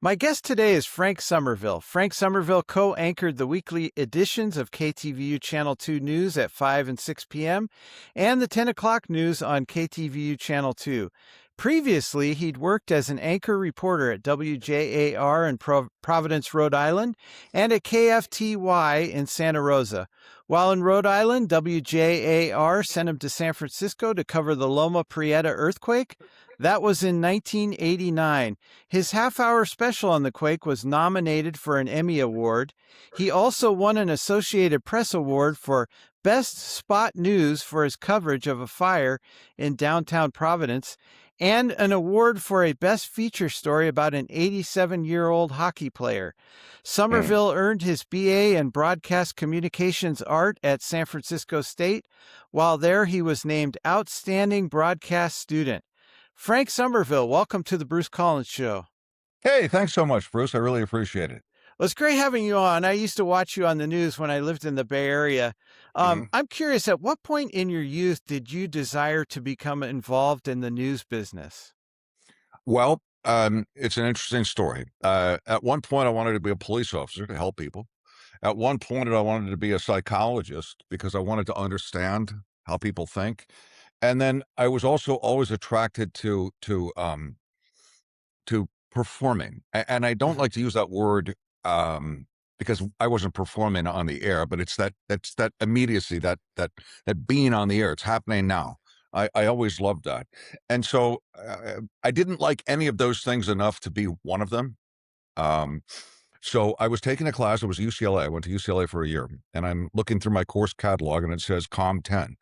My guest today is Frank Somerville. Frank Somerville co-anchored the weekly editions of KTVU Channel 2 News at 5 and 6 p.m. and the 10 o'clock news on KTVU Channel 2. Previously, he'd worked as an anchor reporter at WJAR in Providence, Rhode Island, and at KFTY in Santa Rosa. While in Rhode Island, WJAR sent him to San Francisco to cover the Loma Prieta earthquake. That was in 1989. His half-hour special on the quake was nominated for an Emmy Award. He also won an Associated Press Award for Best Spot News for his coverage of a fire in downtown Providence, and an award for a Best Feature Story about an 87-year-old hockey player. Somerville earned his BA in Broadcast Communications Art at San Francisco State. While there, he was named Outstanding Broadcast Student. Frank Somerville, welcome to the Bruce Collins Show. Hey, thanks so much, Bruce. I really appreciate it. Well, it's great having you on. I used to watch you on the news when I lived in the Bay Area. I'm curious, at what point in your youth did you desire to become involved in the news business? Well, it's an interesting story. At one point, I wanted to be a police officer to help people. At one point, I wanted to be a psychologist because I wanted to understand how people think. And then I was also always attracted to performing. And I don't like to use that word because I wasn't performing on the air, but it's that immediacy, that being on the air. It's happening now. I always loved that. And so I didn't like any of those things enough to be one of them. So I was taking a class. It was UCLA. I went to UCLA for a year, and I'm looking through my course catalog, and it says Com 10.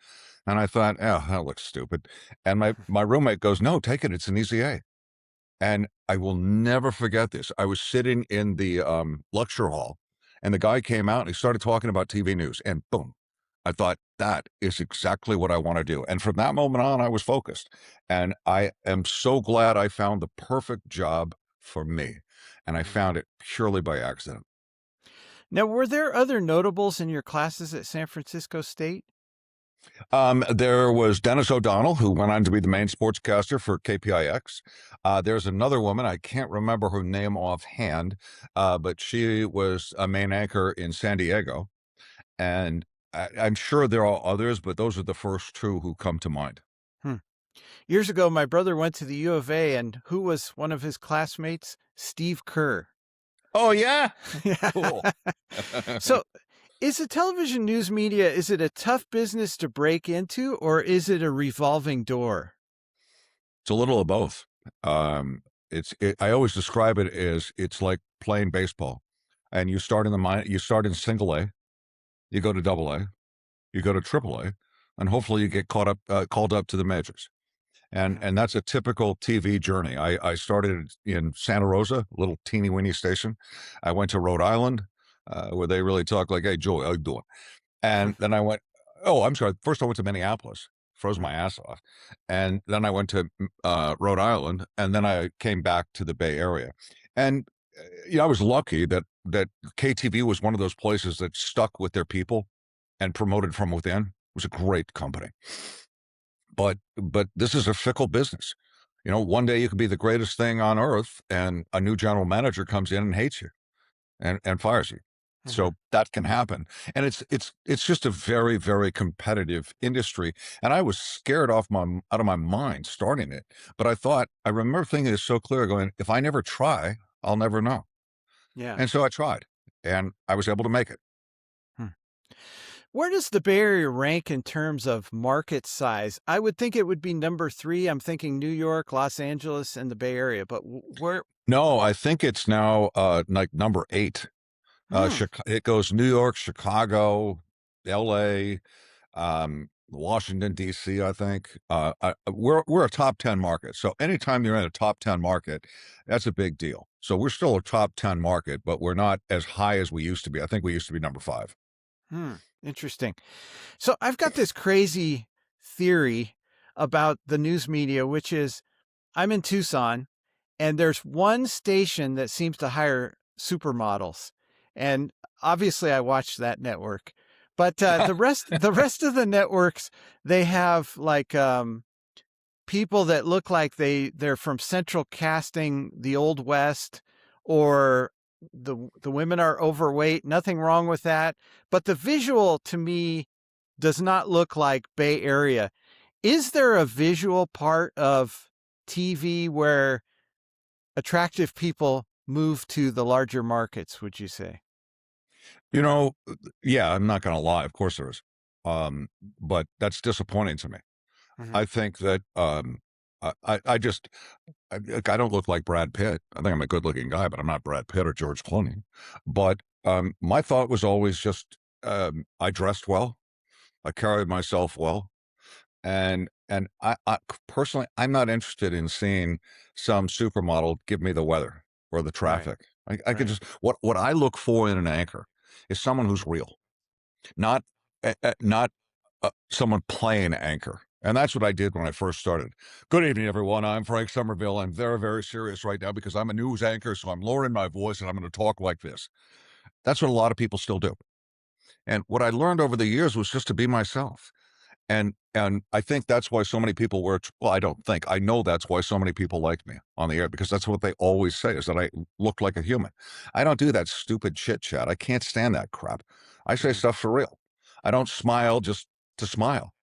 And I thought, oh, that looks stupid. And my roommate goes, no, take it. It's an easy A. And I will never forget this. I was sitting in the lecture hall, and the guy came out and he started talking about TV news, and boom, I thought, that is exactly what I want to do. And from that moment on, I was focused. And I am so glad I found the perfect job for me. And I found it purely by accident. Now, were there other notables in your classes at San Francisco State? There was Dennis O'Donnell, who went on to be the main sportscaster for KPIX. There's another woman, I can't remember her name offhand, but she was a main anchor in San Diego. And I'm sure there are others, but those are the first two who come to mind. Years ago, my brother went to the U of A, and who was one of his classmates? Steve Kerr. Oh, yeah? Yeah. Cool. So, is the television news media, is it a tough business to break into, or is it a revolving door? It's a little of both. I always describe it as it's like playing baseball, and you start in single A, you go to double A, you go to triple A, and hopefully you get called up to the majors. And that's a typical TV journey. I started in Santa Rosa, a little teeny weeny station. I went to Rhode Island, where they really talk like, hey, Joey, how you doing? And then I went, oh, I'm sorry. First I went to Minneapolis, froze my ass off. And then I went to Rhode Island, and then I came back to the Bay Area. And I was lucky that KTV was one of those places that stuck with their people and promoted from within. It was a great company. But this is a fickle business. One day you could be the greatest thing on earth, and a new general manager comes in and hates you and fires you. So that can happen. And it's just a very, very competitive industry. And I was scared out of my mind starting it. But I remember thinking it so clear, going, if I never try, I'll never know. Yeah. And so I tried, and I was able to make it. Where does the Bay Area rank in terms of market size? I would think it would be number 3. I'm thinking New York, Los Angeles, and the Bay Area. But where? No, I think it's now like number 8. It goes New York, Chicago, L.A., Washington, D.C., I think. We're a top 10 market. So anytime you're in a top 10 market, that's a big deal. So we're still a top 10 market, but we're not as high as we used to be. I think we used to be number 5. Interesting. So I've got this crazy theory about the news media, which is I'm in Tucson, and there's one station that seems to hire supermodels. And obviously I watch that network. But the rest of the networks, they have like people that look like they're from Central Casting, the Old West, or the women are overweight. Nothing wrong with that, but the visual to me does not look like Bay Area. Is there a visual part of TV where attractive people move to the larger markets, would you say? You know, yeah, I'm not going to lie. Of course there is. Um, but that's disappointing to me. Mhm. I think that I just I don't look like Brad Pitt. I think I'm a good looking guy, but I'm not Brad Pitt or George Clooney. But my thought was always just I dressed well, I carried myself well, and I personally I'm not interested in seeing some supermodel give me the weather or the Right, traffic. I could right. just what I look for in an anchor is someone who's real, not not someone playing anchor. And that's what I did when I first started. Good evening, everyone. I'm Frank Somerville. I'm very, very serious right now because I'm a news anchor, so I'm lowering my voice and I'm going to talk like this. That's what a lot of people still do. And what I learned over the years was just to be myself. And I think that's why so many people were well, I don't think. I know that's why so many people liked me on the air because that's what they always say is that I look like a human. I don't do that stupid chit chat. I can't stand that crap. I say Mhm. stuff for real. I don't smile just to smile.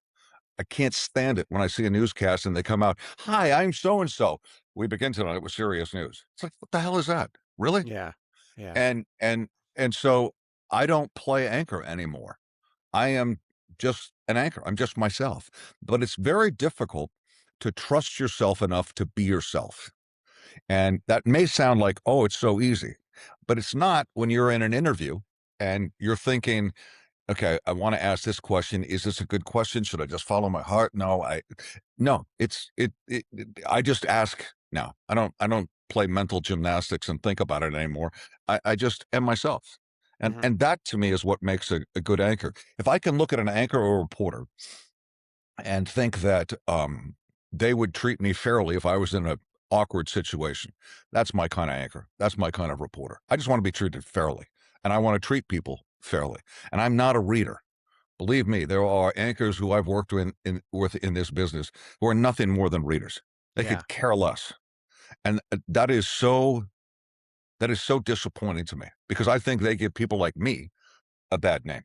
I can't stand it when I see a newscast and they come out, "Hi, I'm so and so. We begin tonight with serious news." It's like, what the hell is that? Really? Yeah, yeah, And and and so I don't play anchor anymore. I am just an anchor. I'm just myself. But it's very difficult to trust yourself enough to be yourself. And that may sound like, oh, it's so easy, but it's not when you're in an interview and you're thinking, okay, I want to ask this question. Is this a good question? Should I just follow my heart? No, I just ask now. I don't play mental gymnastics and think about it anymore. I just am myself. And mhm, and that to me is what makes a good anchor. If I can look at an anchor or a reporter and think that they would treat me fairly if I was in a awkward situation. That's my kind of anchor. That's my kind of reporter. I just want to be treated fairly, and I want to treat people fairly. And I'm not a reader. Believe me, there are anchors who I've worked with in this business who are nothing more than readers. They yeah. could care less, and that is so disappointing to me because I think they give people like me a bad name.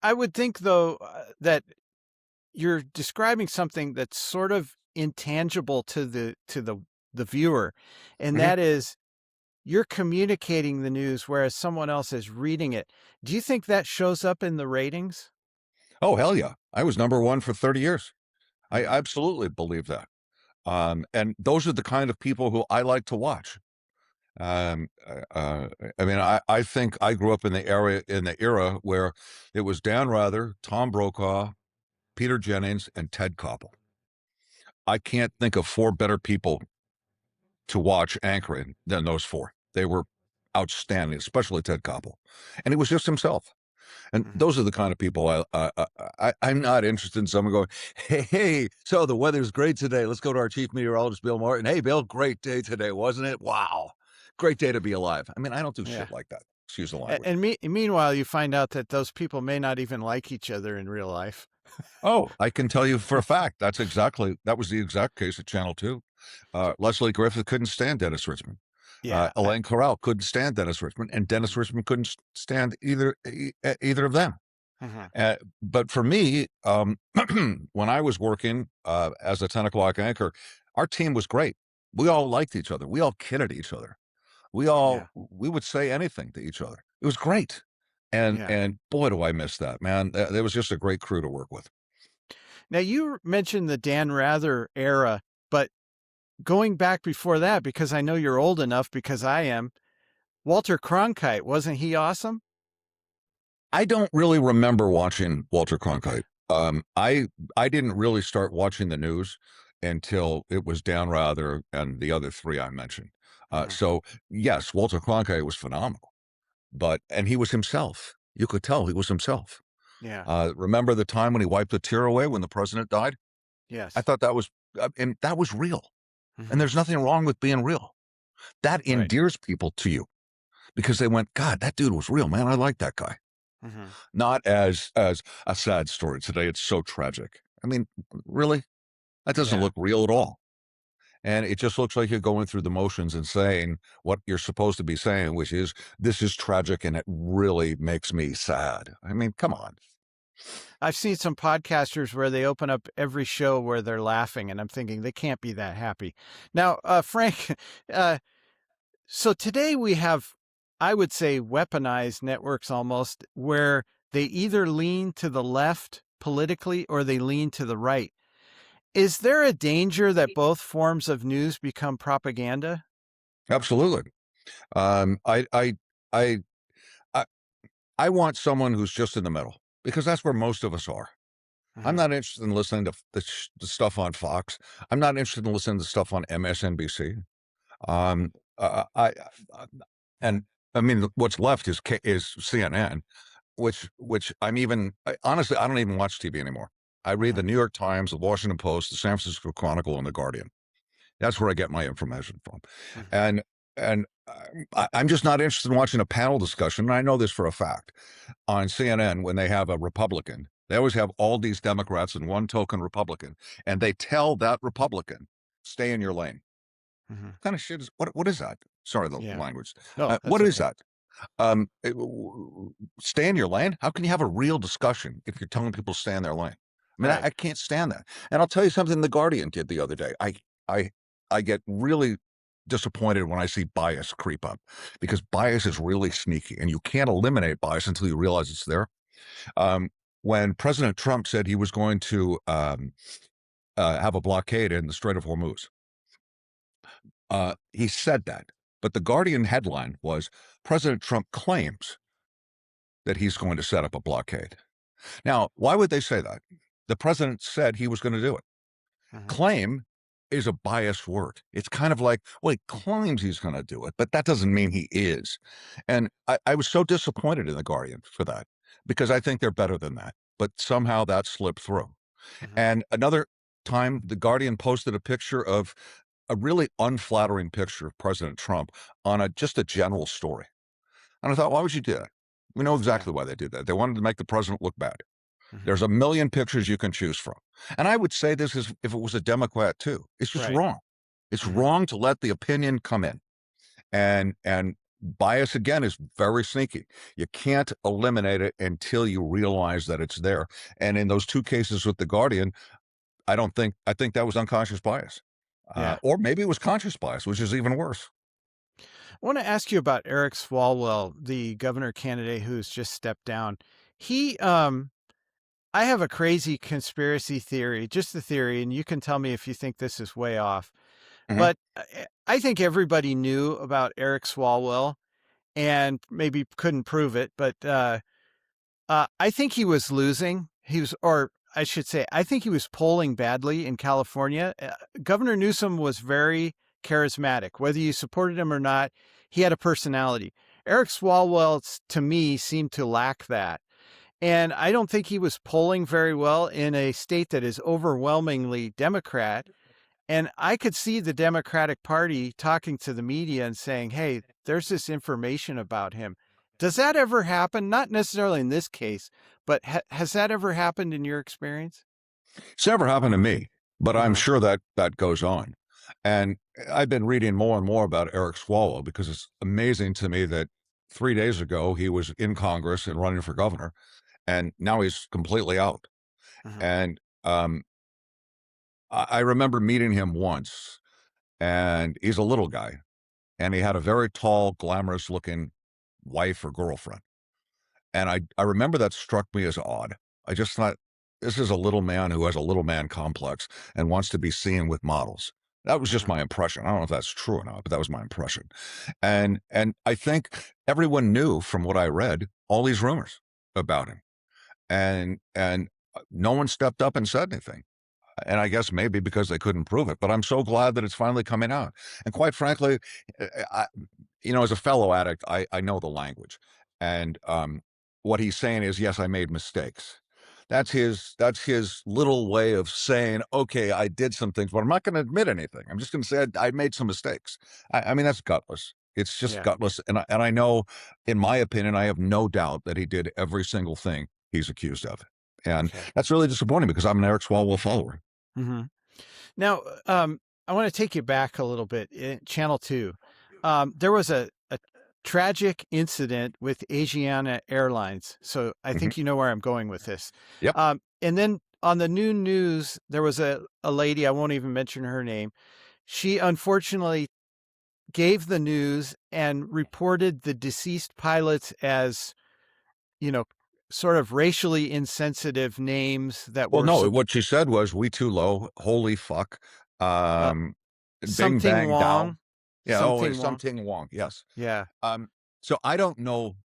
I would think though that you're describing something that's sort of intangible to the viewer, and Mhm. that is you're communicating the news whereas someone else is reading it. Do you think that shows up in the ratings? Oh hell yeah! I was number one for 30 years. I Mhm. absolutely believe that. And those are the kind of people who I like to watch. Um, I mean, I think I grew up in the era where it was Dan Rather, Tom Brokaw, Peter Jennings, and Ted Koppel. I can't think of four better people to watch anchoring than those four. They were outstanding, especially Ted Koppel, and he was just himself. And Mhm. those are the kind of people I'm not interested in someone going, hey, so the weather's great today. Let's go to our chief meteorologist, Bill Martin. Hey, Bill, great day today, wasn't it? Wow. Great day to be alive. I mean, I don't do Yeah. shit like that. Excuse the language. Meanwhile, you find out that those people may not even like each other in real life. Oh, I can tell you for a fact that was the exact case at Channel 2. Leslie Griffith couldn't stand Dennis Richmond. Yeah. Elaine Corral couldn't stand Dennis Richmond, and Dennis Richmond couldn't stand either of them. Mhm. But for me, when I was working as a 10 o'clock anchor, our team was great. We all liked each other. We all kidded each other. Yeah. We would say anything to each other. It was great. And Yeah. and boy, do I miss that, man. There was just a great crew to work with. Now you mentioned the Dan Rather era, but going back before that, because I know you're old enough because I am, Walter Cronkite, wasn't he awesome? I don't really remember watching Walter Okay. Cronkite. I didn't really start watching the news until it was Dan Rather and the other three I mentioned. Mhm. So yes, Walter Cronkite was phenomenal. And he was himself. You could tell he was himself. Yeah. Remember the time when he wiped a tear away when the president died? I Yes. thought that was, and that was real. And Mhm. there's nothing wrong with being real. That Right. endears people to you because they went, God, that dude was real, man. I like that guy. Mhm. Not as a sad story today. It's so tragic. I mean, really, that doesn't Yeah. look real at all. And it just looks like you're going through the motions and saying what you're supposed to be saying, which is, this is tragic and it really makes me sad. I mean, come on. I've seen some podcasters where they open up every show where they're laughing, and I'm thinking they can't be that happy. Now, Frank, uh, so today we have, I would say, weaponized networks almost, where they either lean to the left politically or they lean to the right. Is there a danger that both forms of news become propaganda? Absolutely. Um, I, I, I, I, I want someone who's just in the middle because that's where most of us are. I'm Hmm. not interested in listening to the stuff on Fox. I'm not interested in listening to stuff on MSNBC. Um, I and I mean, what's left is CNN, which honestly, I don't even watch TV anymore. I read Hmm. the New York Times, the Washington Post, the San Francisco Chronicle, and the Guardian. That's where I get my information from. Hmm. And and I'm just not interested in watching a panel discussion. And I know this for a fact. On CNN, when they have a Republican, they always have all these Democrats and one token Republican, and they tell that Republican, "Stay in your lane." Hmm. What kind of shit is what is that? Sorry, the Yeah. language. No, What that's is okay. that? Stay in your lane. How can you have a real discussion if you're telling people to stay in their lane? I mean, Right. I can't stand that. And I'll tell you something the Guardian did the other day. I I get really disappointed when I see bias creep up because bias is really sneaky and you can't eliminate bias until you realize it's there. Um, when President Trump said he was going to have a blockade in the Strait of Hormuz, he said that. But the Guardian headline was President Trump claims that he's going to set up a blockade. Now, why would they say that? The president said he was going to do it. Hmm. Claim is a biased word. It's kind of like, well, he claims he's going to do it, but that doesn't mean he is. And I was so disappointed in The Guardian for that because I think they're better than that. But somehow that slipped through. Hmm. And another time, The Guardian posted a picture of a really unflattering picture of President Trump on just a general story. And I thought, why would you do that? We know Yeah. exactly why they did that. They wanted to make the president look bad. Hmm. There's a million pictures you can choose from. And I would say this is if it was a Democrat too. It's just Right. wrong. It's Hmm. wrong to let the opinion come in. And bias again is very sneaky. You can't eliminate it until you realize that it's there. And in those two cases with the Guardian, I think that was unconscious bias. Yeah. Or maybe it was conscious bias, which is even worse. I want to ask you about Eric Swalwell, the governor candidate who's just stepped down. He, I have a crazy conspiracy theory, just a theory, and you can tell me if you think this is way off. Mhm. But I think everybody knew about Eric Swalwell and maybe couldn't prove it, but I think he was losing. He was, or I should say, I think he was polling badly in California. Governor Newsom was very charismatic. Whether you supported him or not, he had a personality. Eric Swalwell, to me, seemed to lack that. And I don't think he was polling very well in a state that is overwhelmingly Democrat. And I could see the Democratic Party talking to the media and saying, hey, there's this information about him. Does that ever happen? Not necessarily in this case, but has that ever happened in your experience? It's never happened to me, but I'm Uh-huh. sure that that goes on. And I've been reading more and more about Eric Swalwell because it's amazing to me that 3 days ago he was in Congress and running for governor, and now he's completely out. Uh-huh. And I remember meeting him once, and he's a little guy, and he had a very tall, glamorous looking wife or girlfriend. And I remember that struck me as odd. I just thought, this is a little man who has a little man complex and wants to be seen with models. That was just Uh-huh. my impression. I don't know if that's true or not, but that was my impression. And I think everyone knew from what I read all these rumors about him. And no one stepped up and said anything. And I guess maybe because they couldn't prove it, but I'm so glad that it's finally coming out. And quite frankly, I, as a fellow addict, I know the language. And what he's saying is, yes, I made mistakes. That's his little way of saying, okay, I did some things, but I'm not going to admit anything. I'm just going to say I made some mistakes. I mean, that's gutless. It's just Yeah. gutless. And I know, in my opinion, I have no doubt that he did every single thing he's accused of. And Okay. that's really disappointing because I'm an Eric Swalwell follower. Hmm. Now, I want to take you back a little bit. In Channel 2, there was a tragic incident with Asiana Airlines. So I Mhm. think you know where I'm going with this. Yep. And then on the new news, there was a lady, I won't even mention her name. She unfortunately gave the news and reported the deceased pilots as, you know, sort of racially insensitive names that Well, were no, what she said was, "We too low. Holy fuck." uh, Um, Bing something bang dow. Wong, Yeah. Oh, it's something Wong. something Wong. Yes. Yeah. Um, so I don't know.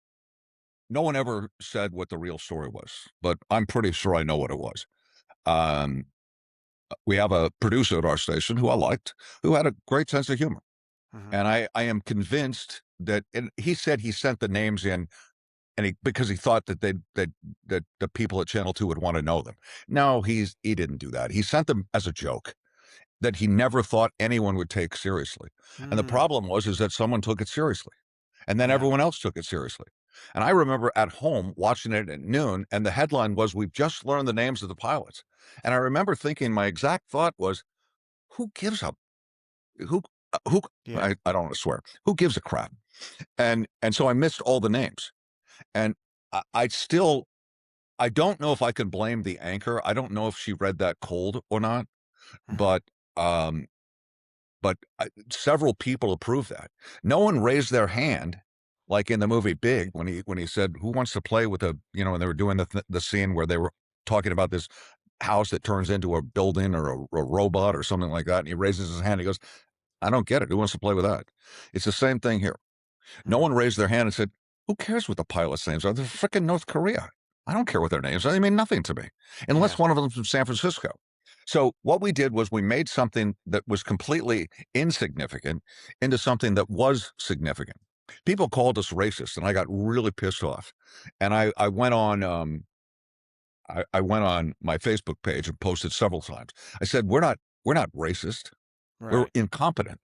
No one ever said what the real story was, but I'm pretty sure I know what it was. Um, we have a producer at our station who I liked, who had a great sense of humor. Mhm. And I am convinced that, and he said he sent the names in and because he thought that that the people at Channel 2 would want to know them. No, he didn't do that. He sent them as a joke that he never thought anyone would take seriously. And the Mm, problem is that someone took it seriously. And then yeah. everyone else took it seriously. And I remember at home watching it at noon, and the headline was, "We've just learned the names of the pilots." And I remember thinking, my exact thought was, who gives a who who Yeah. I don't want to swear. Who gives a crap? And so I missed all the names. And I still I don't know if I can blame the anchor. I don't know if she read that cold or not, Mhm. but um several people approved that. No one raised their hand, like in the movie Big, when he said, "Who wants to play with a," and they were doing the scene where they were talking about this house that turns into a building or a robot or something like that, and he raises his hand. He goes, "I don't get it. Who wants to play with that?" It's the same thing here. No Mhm. one raised their hand and said, "Who cares what the pilots' names are? They're frickin' North Korea. I don't care what their names are. They mean nothing to me, unless Yeah. one of them's from San Francisco." So what we did was we made something that was completely insignificant into something that was significant. People called us racist, and I got really pissed off. And I went on I went on my Facebook page and posted several times. I said, we're not racist. We're Right. incompetent.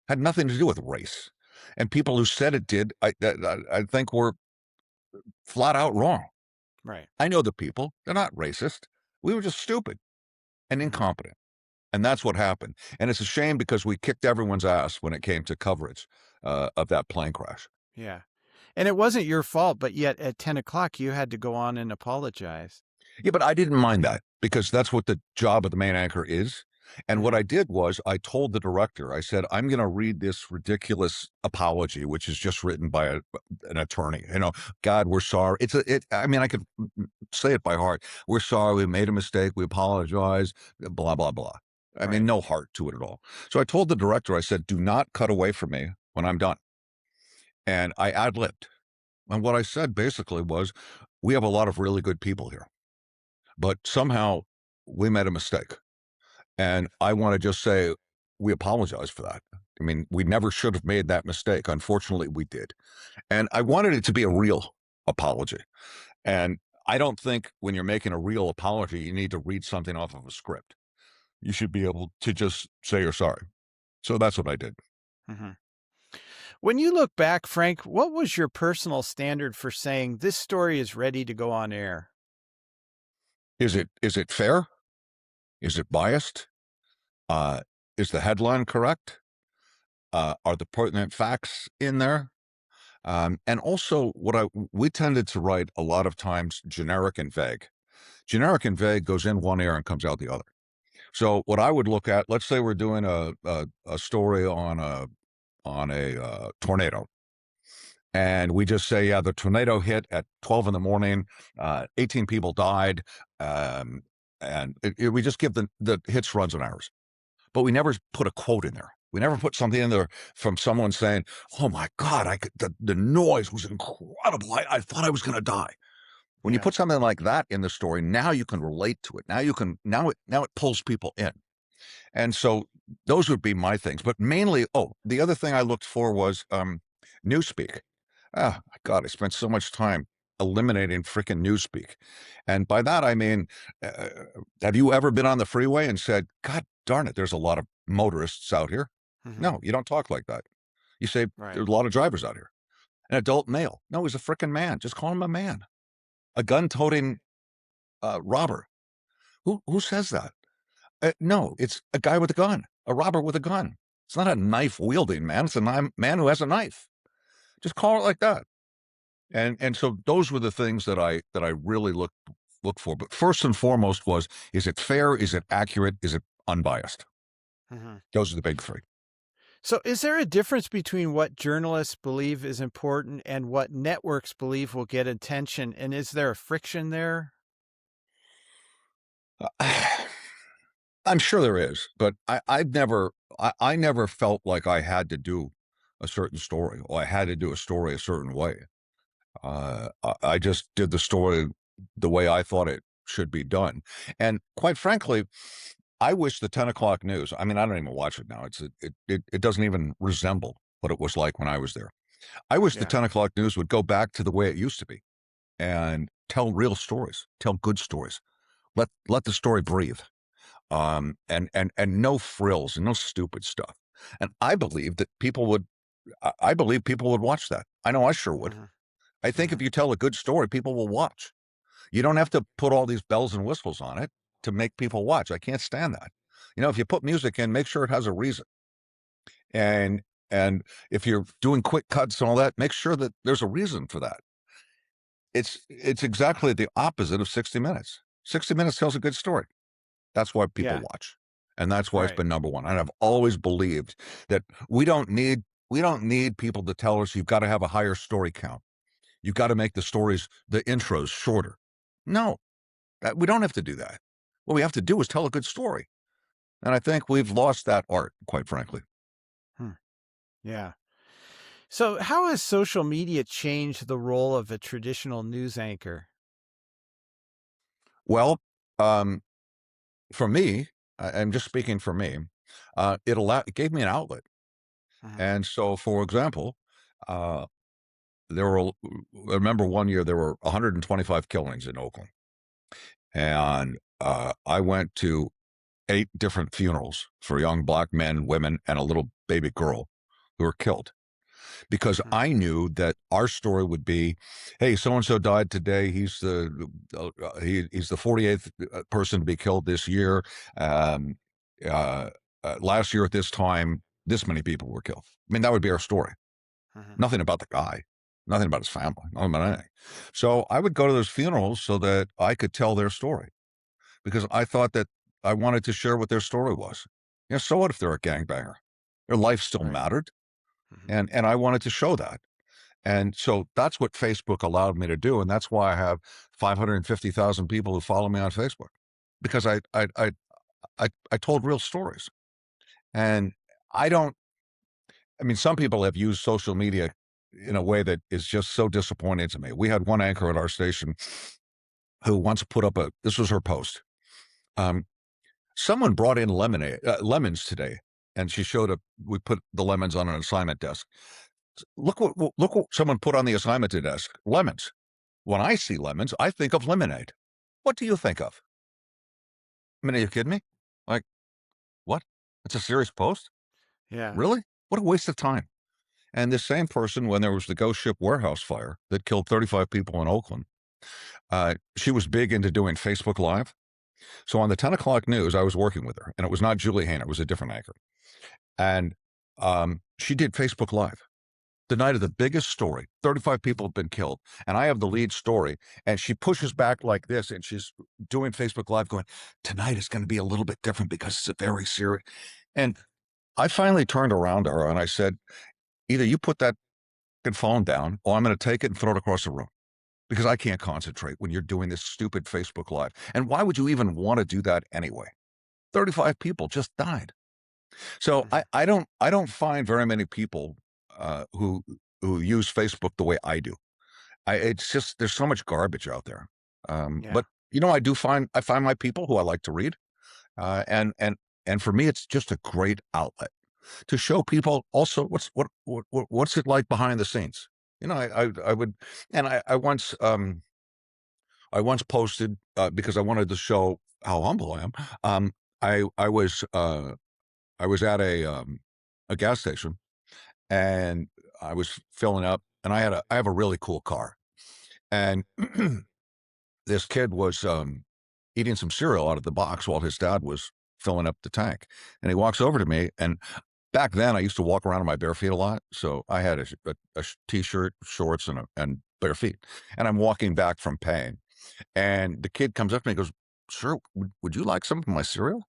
Had nothing to do with race. And people who said it did, I think were flat out wrong. Right. I know the people. They're not racist. We were just stupid and Mhm. incompetent. And that's what happened. And it's a shame because we kicked everyone's ass when it came to coverage of that plane crash. Yeah. And it wasn't your fault, but yet at 10 o'clock you had to go on and apologize. Yeah, but I didn't mind that because that's what the job of the main anchor is. And what Mhm. I did was I told the director, I said, "I'm going to read this ridiculous apology, which is just written by an attorney. God, we're sorry. I mean, I could say it by heart. We're sorry. We made a mistake. We apologize, blah, blah, blah. I Right. mean, no heart to it at all." So I told the director, I said, "Do not cut away from me when I'm done." And I ad libbed. And what I said basically was, we have a lot of really good people here, but somehow we made a mistake. And I want to just say, we apologize for that. I mean, we never should have made that mistake. Unfortunately, we did. And I wanted it to be a real apology. And I don't think when you're making a real apology, you need to read something off of a script. You should be able to just say you're sorry. So that's what I did. Mhm. When you look back, Frank, what was your personal standard for saying this story is ready to go on air? Is it fair? Is it biased? Uh, is the headline correct? Are the pertinent facts in there? And also, we tended to write a lot of times generic and vague. Generic and vague goes in one ear and comes out the other. So what I would look at, let's say we're doing a story on a tornado, and we just say, yeah, the tornado hit at 12 in the morning, 18 people died, um, and we just give the hits, runs, and hours. But we never put a quote in there. We never put something in there from someone saying, "Oh my God, the noise was incredible. I thought I was going to die." When you Yeah. put something like that in the story, now you can relate to it. Now it pulls people in. And so those would be my things. But mainly, the other thing I looked for was newspeak. Oh my God, I spent so much time eliminating freaking newspeak. And by that, I mean, uh, have you ever been on the freeway and said, "God darn it, there's a lot of motorists out here"? Mhm. No, you don't talk like that. You say, Right. "There's a lot of drivers out here." An adult male. No, he's a freaking man. Just call him a man. A gun toting robber. Who says that? No, it's a guy with a gun, a robber with a gun. It's not a knife wielding man. It's a man who has a knife. Just call it like that. And so those were the things that I really look for. But first and foremost was, is it fair? Is it accurate? Is it unbiased? Mhm. Those are the big three. So, is there a difference between what journalists believe is important and what networks believe will get attention? And is there a friction there? I'm sure there is, but I never felt like I had to do a certain story or I had to do a story a certain way. I just did the story the way I thought it should be done. And quite frankly, I wish the 10 o'clock news, I mean, I don't even watch it now. It doesn't even resemble what it was like when I was there. I wish the Yeah. 10 o'clock news would go back to the way it used to be and tell real stories, tell good stories. Let the story breathe. And no frills and no stupid stuff. And I believe that I believe people would watch that. I know I sure would. Mhm. I think if Mhm. you tell a good story, people will watch. You don't have to put all these bells and whistles on it to make people watch. I can't stand that. If you put music in, make sure it has a reason. And and if you're doing quick cuts and all that, make sure that there's a reason for that. It's exactly the opposite of 60 Minutes. 60 Minutes tells a good story. That's why people Yeah. watch. And that's why it's Right. been number one. And I've always believed that we don't need people to tell us you've got to have a higher story count. You've got to make the intros shorter. No, we don't have to do that. What we have to do is tell a good story. And I think we've lost that art, quite frankly. Hmm. Yeah. So, how has social media changed the role of a traditional news anchor? Well, um, for me, I'm just speaking for me, it gave me an outlet. Mhm. And so, for example, uh, there were, I remember one year there were 125 killings in Oakland. And I went to 8 different funerals for young black men, women, and a little baby girl who were killed because Mhm. I knew that our story would be, hey, so and so died today. He's the 48th person to be killed this year. Um, uh, Last year at this time, this many people were killed. I mean, that would be our story. Mhm. Nothing about the guy, nothing about his family, nothing about anything. So I would go to those funerals so that I could tell their story because I thought that I wanted to share what their story was. So what if they're a gangbanger? Their life still Right. mattered, Mhm. and I wanted to show that. And so that's what Facebook allowed me to do, and that's why I have 550,000 people who follow me on Facebook because I told real stories. And I don't. I mean, some people have used social media in a way that is just so disappointing to me. We had one anchor at our station who once put up this was her post. Um, Someone brought in lemons today, and she showed up. We put the lemons on an assignment desk. Look what someone put on the assignment desk. Lemons. When I see lemons, I think of lemonade. What do you think of? I mean, are you kidding me? Like, what? It's a serious post? Yeah. Really? What a waste of time. And this same person, when there was the ghost ship warehouse fire that killed 35 people in Oakland, she was big into doing Facebook Live. So on the 10 o'clock news, I was working with her, and it was not Julie Hayner, it was a different anchor. And she did Facebook Live the night of the biggest story. 35 people have been killed, and I have the lead story. And she pushes back like this, and she's doing Facebook Live, going, "Tonight is going to be a little bit different because it's a very serious." And I finally turned around to her and I said, "Either you put that phone down, or I'm going to take it and throw it across the room." Because I can't concentrate when you're doing this stupid Facebook Live. And why would you even want to do that anyway? 35 people just died. So I, Mhm. I don't find very many people uh, who who use Facebook the way I do. It's just there's so much garbage out there. Yeah. But I find my people who I like to read, uh, and and and for me, it's just a great outlet to show people also what's it like behind the scenes. I would, and I once posted because I wanted to show how humble I am. Um, I was at a gas station and I was filling up, and I have a really cool car, and this kid was eating some cereal out of the box while his dad was filling up the tank. And he walks over to me, and back then I used to walk around in my bare feet a lot, so I had a t-shirt, shorts, and bare feet. And I'm walking back from paying, and the kid comes up to me and goes, "Sir, would you like some of my cereal?"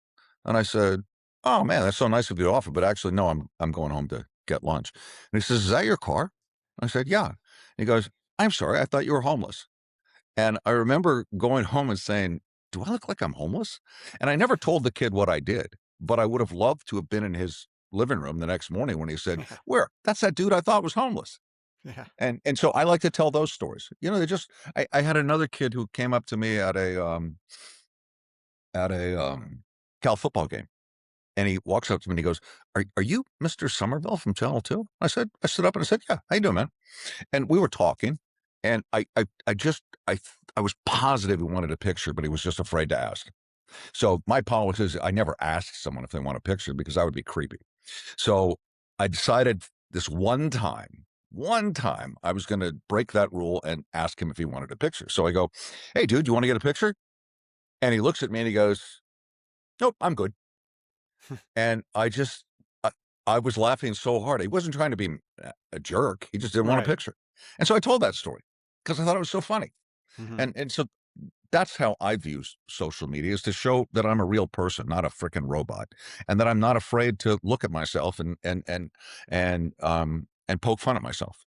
And I said, "Oh man, that's so nice of you to offer, but actually, no, I'm going home to get lunch." And he says, "Is that your car?" I said, "Yeah." And he goes, "I'm sorry, I thought you were homeless." And I remember going home and saying, "Do I look like I'm homeless?" And I never told the kid what I did, but I would have loved to have been in his living room the next morning when he said, Yeah. "Where? That's that dude I thought was homeless." Yeah. And so I like to tell those stories. They just I had another kid who came up to me at a Cal football game. And he walks up to me and he goes, "Are you Mr. Somerville from Channel 2?" I stood up and I said, "Yeah, how you doing, man?" And we were talking, and I was positive he wanted a picture, but he was just afraid to ask. So my policy is I never ask someone if they want a picture because that would be creepy. So I decided this one time I was going to break that rule and ask him if he wanted a picture. So I go, "Hey, dude, you want to get a picture?" And he looks at me and he goes, "Nope, I'm good." And I, I was laughing so hard. He wasn't trying to be a jerk. He just didn't want a Right. picture. And so I told that story because I thought it was so funny. Hmm. And so that's how I view social media, is to show that I'm a real person, not a freaking robot, and that I'm not afraid to look at myself and poke fun at myself.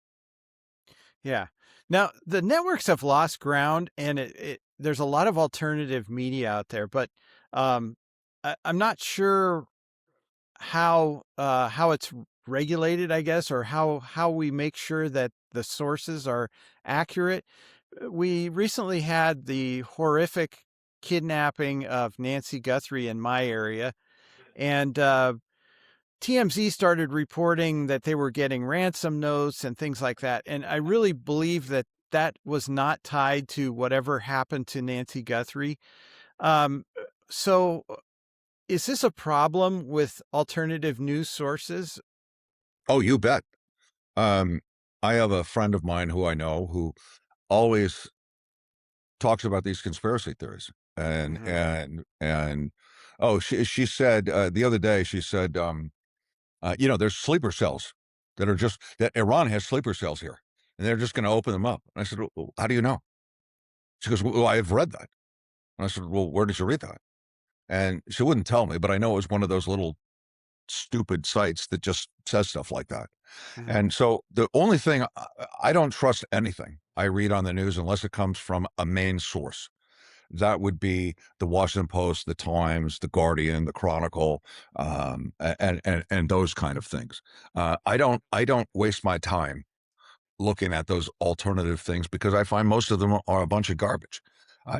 Yeah. Now, the networks have lost ground, and there's a lot of alternative media out there, but um, I'm not sure how it's regulated, I guess, or how we make sure that the sources are accurate. We recently had the horrific kidnapping of Nancy Guthrie in my area, and TMZ started reporting that they were getting ransom notes and things like that. And I really believe that that was not tied to whatever happened to Nancy Guthrie. Um, so, is this a problem with alternative news sources? Oh, you bet. Um, I have a friend of mine who I know who always talks about these conspiracy theories, and Hmm. and oh, she said the other day, she said, there's sleeper cells that Iran has sleeper cells here, and they're just going to open them up. And I said, "Well, how do you know?" She goes, "Well, I have read that." And I said, "Well, where did you read that?" And she wouldn't tell me, but I know it was one of those little stupid sites that just says stuff like that. Hmm. And so the only thing, I don't trust anything I read on the news unless it comes from a main source. That would be the Washington Post, the Times, the Guardian, the Chronicle, and those kind of things. I don't waste my time looking at those alternative things because I find most of them are a bunch of garbage.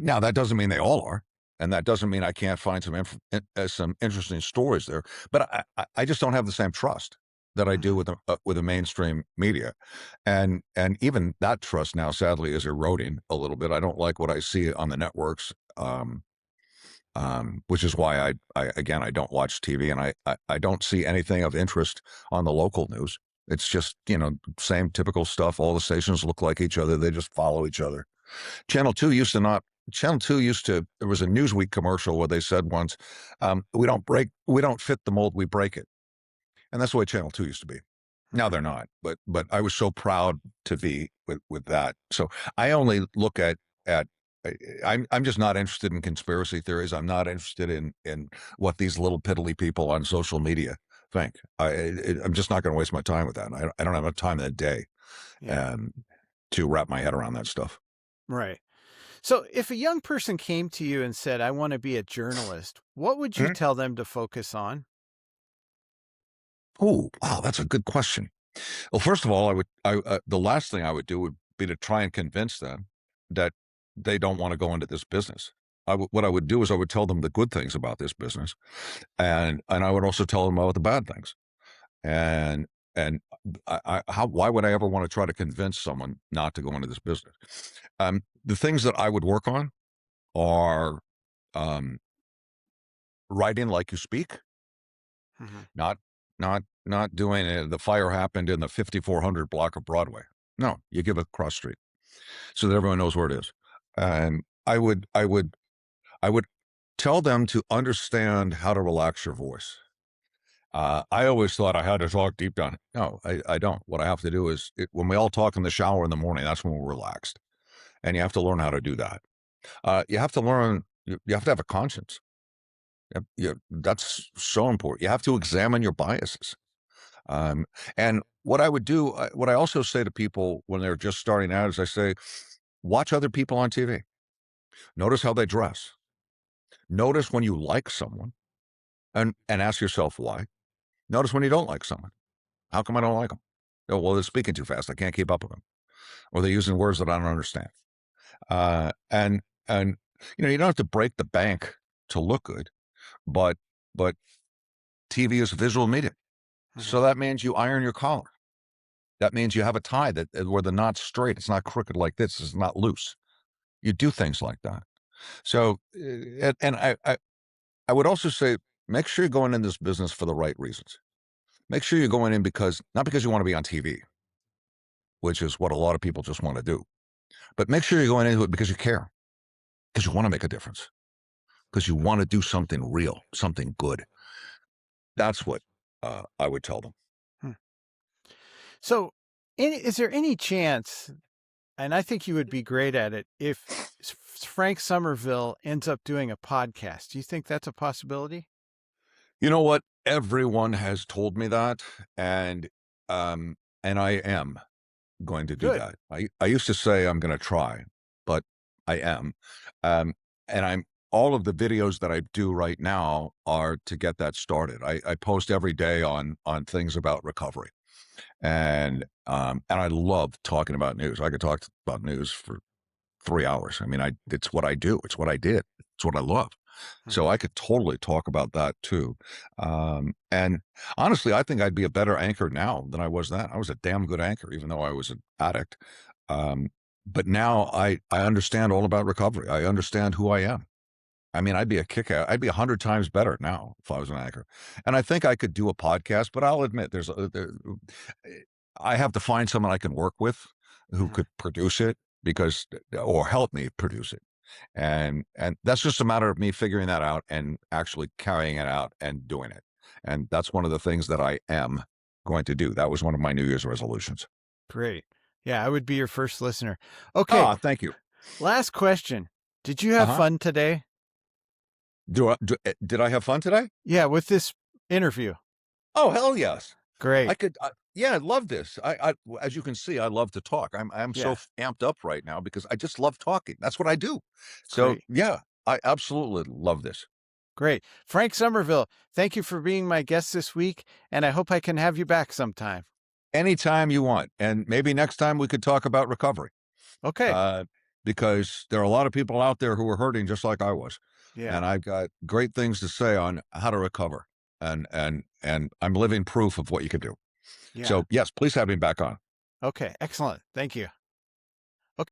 Now that doesn't mean they all are, and that doesn't mean I can't find some interesting stories there. But I just don't have the same trust that I do Hmm. with the mainstream media, and even that trust now sadly is eroding a little bit. I don't like what I see on the networks. Which is why I don't watch TV, and I don't see anything of interest on the local news. It's just, same typical stuff. All the stations look like each other. They just follow each other. Channel 2 used to not. Channel 2 used to, there was a Newsweek commercial where they said once, we don't fit the mold, we break it. And that's the way Channel 2 used to be. Now Hmm. they're not, but I was so proud to be with that. So I only look at I'm just not interested in conspiracy theories. I'm not interested in what these little piddly people on social media think. I'm just not going to waste my time with that. I don't have enough time in the day Yeah. um, to wrap my head around that stuff. Right. So, if a young person came to you and said, "I want to be a journalist," what would you Mhm. tell them to focus on? Oh, wow, that's a good question. Well, first of all, the last thing I would do would be to try and convince them that they don't want to go into this business. What I would do is I would tell them the good things about this business, and I would also tell them about the bad things. And and why would I ever want to try to convince someone not to go into this business? The things that I would work on are um, writing like you speak, Hmm. not not doing the fire happened in the 5400 block of Broadway. No, you give a cross street so that everyone knows where it is. And I would Tell them to understand how to relax your voice. I always thought I had to talk deep down. No, I don't. What I have to do is when we all talk in the shower in the morning, that's when we're relaxed. And you have to learn how to do that. You have to learn, you have to have a conscience. That's so important. You have to examine your biases. Um, and what I would do, what I also say to people when they're just starting out is I say, watch other people on TV. Notice how they dress. Notice when you like someone and ask yourself why. Notice when you don't like someone. How come I don't like them? Oh, well, they're speaking too fast. I can't keep up with them. Or they're using words that I don't understand. And you don't have to break the bank to look good, but but TV is a visual medium. Mhm. So that means you iron your collar. That means you have a tie that where the knot's straight. It's not crooked like this. It's not loose. You do things like that. So, and I would also say, make sure you're going in this business for the right reasons. Make sure you're going in because not because you want to be on TV, which is what a lot of people just want to do, but make sure you're going into it because you care, because you want to make a difference, because you want to do something real, something good. That's what I would tell them. Hmm. So, is there any chance, and I think you would be great at it, if Frank Somerville ends up doing a podcast? Do you think that's a possibility? You know what? Everyone has told me that, and and I am going to do Good. that. I used to say I'm going to try, but I am. Um, and I'm all of the videos that I do right now are to get that started. I post every day on things about recovery, and I love talking about news. I could talk about news for 3 hours. I mean, it's what I do. It's what I did. It's what I love. So Mhm. I could totally talk about that too. And honestly, I think I'd be a better anchor now than I was then. I was a damn good anchor, even though I was an addict. Um, but now I understand all about recovery. I understand who I am. I mean, I'd be a kick out. I'd be 100 times better now if I was an anchor. And I think I could do a podcast, but I'll admit I have to find someone I can work with who Mhm. could produce it because or help me produce it. And that's just a matter of me figuring that out and actually carrying it out and doing it. And that's one of the things that I am going to do. That was one of my New Year's resolutions. Great. Yeah, I would be your first listener. Okay, Ah, thank you. last question. Did you have Uh-huh. fun today? Did I have fun today? Yeah, with this interview. Oh, hell yes. I Great. could, yeah, I love this. As you can see, I love to talk. I'm so Yeah, amped up right now because I just love talking. That's what I do. So great. yeah, I absolutely love this. Great. Frank Somerville, thank you for being my guest this week, and I hope I can have you back sometime. Anytime you want, and maybe next time we could talk about recovery. Okay. uh, because there are a lot of people out there who are hurting just like I was, Yeah. and I've got great things to say on how to recover, and I'm living proof of what you can do. Yeah. So yes, please have me back on. Okay. Excellent. Thank you.